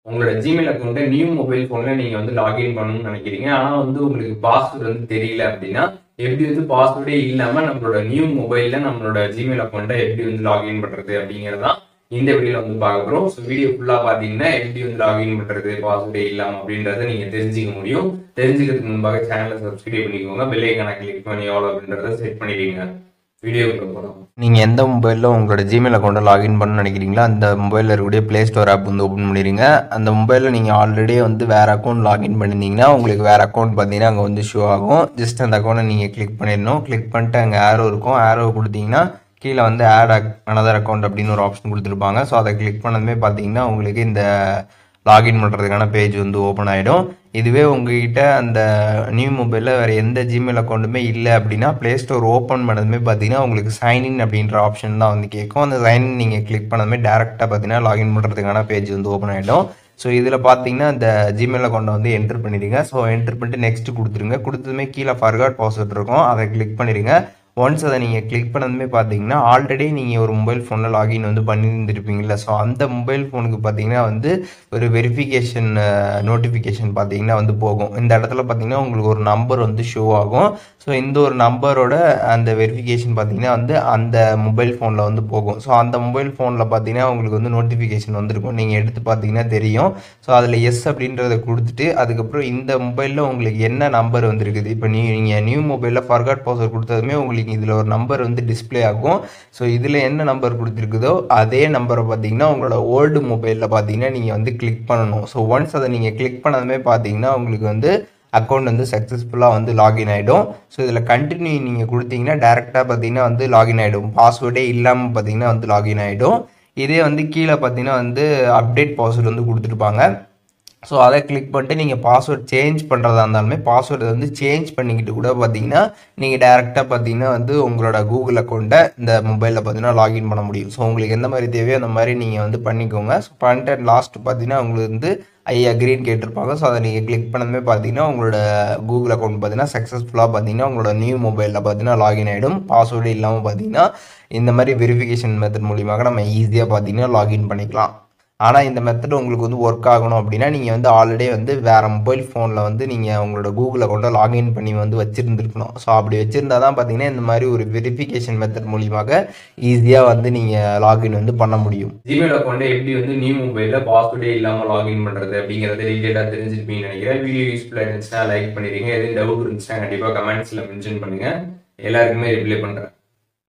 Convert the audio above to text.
உங்களோட ஜிமெயில் அக்கௌண்ட்டை new mobile ஃபோன்ல நீங்க வந்து லாகின் பண்ணணும்னு நினைக்கிறீங்க. ஆனா வந்து உங்களுக்கு பாஸ்வேர்டு வந்து தெரியல அப்படின்னா, எப்படி வந்து பாஸ்வேர்டே இல்லாம நம்மளோட நியூ மொபைல்ல நம்மளோட ஜிமெயில் அக்கௌண்ட்டை எப்படி வந்து லாகின் பண்றது அப்படிங்கறதான் இந்த வீடியோல வந்து பார்க்க போறோம். ஸோ வீடியோ ஃபுல்லா பாத்தீங்கன்னா எப்படி வந்து லாகின் பண்றது பாஸ்வேர்டே இல்லாம அப்படின்றத நீங்க தெரிஞ்சுக்க முடியும். தெரிஞ்சுக்கிறதுக்கு முன்பாக சேனலை சப்ஸ்கிரைப் பண்ணிக்கோங்க, பெல் ஐகானை கிளிக் பண்ணி ஆல் அப்படின்றத செட் பண்ணிடுங்க. வீடியோக்குள்ள போகலாம். நீங்கள் எந்த மொபைலில் உங்களோட ஜிமெயில் அக்கௌண்ட்டை லாகின் பண்ணணும்னு நினைக்கிறீங்களோ அந்த மொபைலில் இருக்கக்கூடிய ப்ளே ஸ்டோர் ஆப் வந்து ஓப்பன் பண்ணிடுங்க. அந்த மொபைலில் நீங்கள் ஆல்ரெடி வந்து வேறு அக்கௌண்ட் லாகின் பண்ணியிருந்தீங்கன்னா உங்களுக்கு வேறு அக்கௌண்ட் பார்த்தீங்கன்னா அங்கே வந்து ஷோ ஆகும். ஜஸ்ட் அந்த அக்கௌண்ட்டை நீங்கள் கிளிக் பண்ணிடணும். கிளிக் பண்ணிட்டு அங்கே ஆரோ இருக்கும். ஆரோ கொடுத்தீங்கன்னா கீழே வந்து ஆட் அனதர் அக்கௌண்ட் அப்படின்னு ஒரு ஆப்ஷன் கொடுத்துருப்பாங்க. ஸோ அதை கிளிக் பண்ணதுமே பார்த்தீங்கன்னா உங்களுக்கு இந்த லாகின் பண்ணுறதுக்கான பேஜ் வந்து ஓப்பன் ஆகிடும். இதுவே உங்ககிட்ட அந்த நியூ மொபைலில் வேறு எந்த ஜிமெயில் அக்கௌண்ட்டுமே இல்லை அப்படின்னா ப்ளே ஸ்டோர் ஓப்பன் பண்ணதுமே பார்த்தீங்கன்னா உங்களுக்கு சைன்இன் அப்படின்ற ஆப்ஷன் தான் வந்து கேட்கும். அந்த சைன்இன் நீங்கள் கிளிக் பண்ணதுமே டேரெக்டாக பார்த்தீங்கன்னா லாகின் பண்ணுறதுக்கான பேஜ் வந்து ஓப்பன் ஆகிடும். ஸோ இதில் பார்த்தீங்கன்னா இந்த ஜிமெயில் அக்கௌண்ட்டை வந்து என்ட்ரு பண்ணிடுங்க. ஸோ என்ட்ரு பண்ணிட்டு நெக்ஸ்ட் கொடுத்துருங்க. கொடுத்ததுமே கீழே ஃபர்காட் பாஸ்வேர்ட் இருக்கும், அதை கிளிக் பண்ணிடுங்க. ஒன்ஸ் அதை நீங்கள் கிளிக் பண்ணதுமே பார்த்தீங்கன்னா ஆல்ரெடி நீங்கள் ஒரு மொபைல் ஃபோனில் லாகின் வந்து பண்ணியிருந்துருப்பீங்களா. ஸோ அந்த மொபைல் ஃபோனுக்கு பார்த்தீங்கன்னா வந்து ஒரு வெரிஃபிகேஷன் நோட்டிஃபிகேஷன் பார்த்தீங்கன்னா வந்து போகும். இந்த இடத்துல பார்த்தீங்கன்னா உங்களுக்கு ஒரு நம்பர் வந்து ஷோ ஆகும். ஸோ இந்த ஒரு நம்பரோட அந்த வெரிஃபிகேஷன் பார்த்தீங்கன்னா வந்து அந்த மொபைல் ஃபோனில் வந்து போகும். ஸோ அந்த மொபைல் ஃபோனில் பார்த்தீங்கன்னா உங்களுக்கு வந்து நோட்டிஃபிகேஷன் வந்துருக்கும், நீங்கள் எடுத்து பார்த்தீங்கன்னா தெரியும். ஸோ அதில் எஸ் அப்படின்றத கொடுத்துட்டு அதுக்கப்புறம் இந்த மொபைலில் உங்களுக்கு என்ன நம்பர் வந்துருக்குது. இப்போ நீங்கள் நியூ மொபைலில் ஃபர்காட் பாஸ்வேர்ட் கொடுத்ததுமே உங்களுக்கு இதில் ஒரு நம்பர் வந்து டிஸ்பிளே ஆகும். ஸோ இதில் என்ன நம்பர் கொடுத்துருக்குதோ அதே நம்பரை பார்த்தீங்கன்னா உங்களோட ஓல்டு மொபைலில் பார்த்தீங்கன்னா நீங்கள் வந்து கிளிக் பண்ணணும். ஸோ ஒன்ஸ் அதை நீங்கள் கிளிக் பண்ணதுமே பார்த்தீங்கன்னா உங்களுக்கு வந்து அக்கௌண்ட் வந்து சக்ஸஸ்ஃபுல்லாக வந்து லாகின் ஆகிடும். ஸோ இதில் கண்டினியூ நீங்கள் கொடுத்தீங்கன்னா டேரெக்டாக பார்த்தீங்கன்னா வந்து லாகின் ஆகிடும். பாஸ்வேர்டே இல்லாமல் பார்த்தீங்கன்னா வந்து லாகின் ஆகிடும். இதே வந்து கீழே பார்த்தீங்கன்னா வந்து அப்டேட் பாஸ்வேர்டு வந்து கொடுத்துருப்பாங்க. ஸோ அதை கிளிக் பண்ணிட்டு நீங்கள் பாஸ்வேர்ட் சேஞ்ச் பண்ணுறதா இருந்தாலுமே பாஸ்வேர்டை வந்து சேஞ்ச் பண்ணிக்கிட்டு கூட பார்த்தீங்கன்னா நீங்கள் டேரெக்டாக பார்த்தீங்கன்னா வந்து உங்களோட கூகுள் அக்கௌண்ட்டை இந்த மொபைலில் பார்த்தீங்கன்னா லாகின் பண்ண முடியும். ஸோ உங்களுக்கு எந்த மாதிரி தேவையோ அந்த மாதிரி நீங்கள் வந்து பண்ணிக்கோங்க. ஸோ பண்ணிட்டு லாஸ்ட்டு பார்த்தீங்கன்னா உங்களுக்கு வந்து ஐ அக்ரீன்னு கேட்டிருப்பாங்க. ஸோ அதை நீங்கள் கிளிக் பண்ணதுமே பார்த்தீங்கன்னா உங்களோட கூகுள் அக்கௌண்ட் பார்த்தீங்கன்னா சக்ஸஸ்ஃபுல்லாக பார்த்தீங்கன்னா உங்களோட நியூ மொபைலில் பார்த்தீங்கன்னா லாகின் ஆகிடும். பாஸ்வேர்டு இல்லாமல் பார்த்தீங்கன்னா இந்த மாதிரி வெரிஃபிகேஷன் மெத்தட் மூலியமாக நம்ம ஈஸியாக பார்த்தீங்கன்னா லாகின் பண்ணிக்கலாம். ஆனால் இந்த மெத்தட் உங்களுக்கு வந்து ஒர்க் ஆகணும் அப்படின்னா நீங்கள் வந்து ஆல்ரெடி வந்து வேறு மொபைல் ஃபோனில் வந்து நீங்கள் உங்களோட கூகுள் அக்கௌண்ட்டை லாகின் பண்ணி வந்து வச்சுருந்துருக்கணும். ஸோ அப்படி வச்சுருந்தா தான் பார்த்தீங்கன்னா இந்த மாதிரி ஒரு வெரிஃபிகேஷன் மெத்தட் மூலியமாக ஈஸியாக வந்து நீங்கள் லாகின் வந்து பண்ண முடியும். ஜிமெயில் அக்கௌண்ட்டை எப்படி வந்து நியூ மொபைலில் பாஸ்வேர்டே இல்லாமல் லாகின் பண்ணுறது அப்படிங்கிறத டீட்டெயிலாக தெரிஞ்சிருப்பீங்கன்னு நினைக்கிறேன். வீடியோ யூஸ்ஃபுல்லாக இருந்துச்சுன்னா லைக் பண்ணிடுங்க. எதுவும் டவுட் இருந்துச்சுன்னா கண்டிப்பாக கமெண்ட்ஸில் மென்ஷன் பண்ணுங்கள், எல்லாருக்குமே ரிப்ளை பண்ணுறேன்.